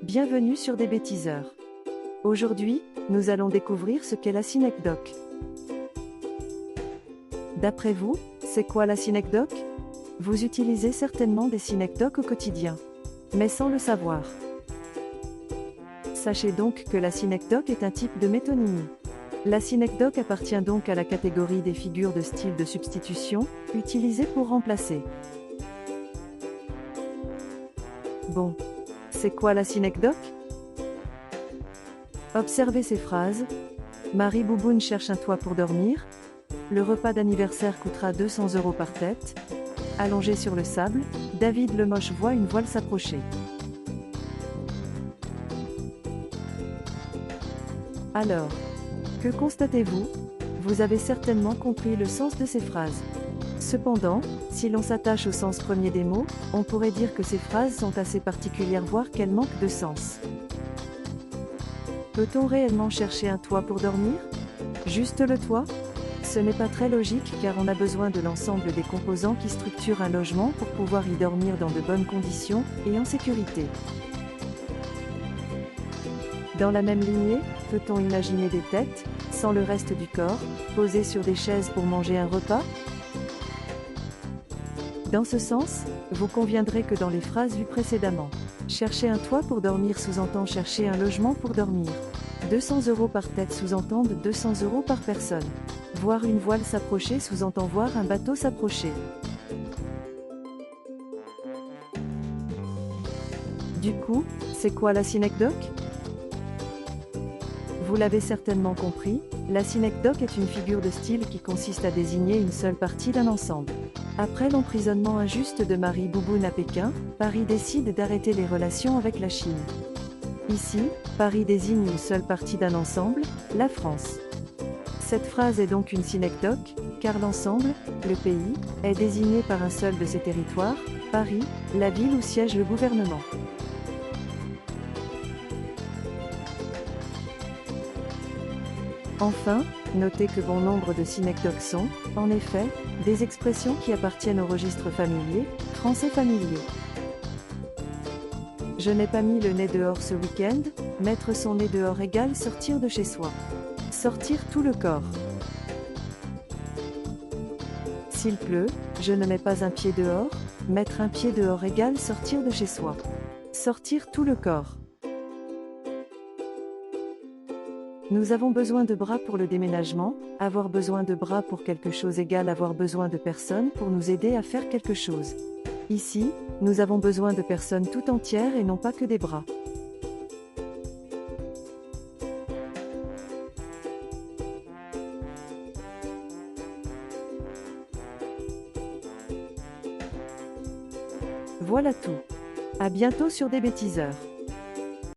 Bienvenue sur des bêtiseurs. Aujourd'hui, nous allons découvrir ce qu'est la synecdoque. D'après vous, c'est quoi la synecdoque? Vous utilisez certainement des synecdoques au quotidien, mais sans le savoir. Sachez donc que la synecdoque est un type de métonymie. La synecdoque appartient donc à la catégorie des figures de style de substitution, utilisées pour remplacer. Bon, c'est quoi la synecdoque? Observez ces phrases. Marie Bouboune cherche un toit pour dormir. Le repas d'anniversaire coûtera 200 € par tête. Allongé sur le sable, David Lemoche voit une voile s'approcher. Alors, que constatez-vous? Vous avez certainement compris le sens de ces phrases. Cependant, si l'on s'attache au sens premier des mots, on pourrait dire que ces phrases sont assez particulières, voire qu'elles manquent de sens. Peut-on réellement chercher un toit pour dormir? Juste le toit? Ce n'est pas très logique car on a besoin de l'ensemble des composants qui structurent un logement pour pouvoir y dormir dans de bonnes conditions et en sécurité. Dans la même lignée, peut-on imaginer des têtes, sans le reste du corps, posées sur des chaises pour manger un repas? Dans ce sens, vous conviendrez que dans les phrases vues précédemment, chercher un toit pour dormir sous-entend chercher un logement pour dormir. 200 € par tête sous-entendent 200 € par personne. Voir une voile s'approcher sous-entend voir un bateau s'approcher. Du coup, c'est quoi la synecdoque? Vous l'avez certainement compris, la synecdoque est une figure de style qui consiste à désigner une seule partie d'un ensemble. Après l'emprisonnement injuste de Marie Bouboune à Pékin, Paris décide d'arrêter les relations avec la Chine. Ici, Paris désigne une seule partie d'un ensemble, la France. Cette phrase est donc une synecdoque, car l'ensemble, le pays, est désigné par un seul de ses territoires, Paris, la ville où siège le gouvernement. Enfin, notez que bon nombre de synecdoques sont, en effet, des expressions qui appartiennent au registre familier, français familier. Je n'ai pas mis le nez dehors ce week-end, mettre son nez dehors égale sortir de chez soi. Sortir tout le corps. S'il pleut, je ne mets pas un pied dehors, mettre un pied dehors égale sortir de chez soi. Sortir tout le corps. Nous avons besoin de bras pour le déménagement, avoir besoin de bras pour quelque chose égale avoir besoin de personnes pour nous aider à faire quelque chose. Ici, nous avons besoin de personnes tout entières et non pas que des bras. Voilà tout. À bientôt sur des bêtiseurs.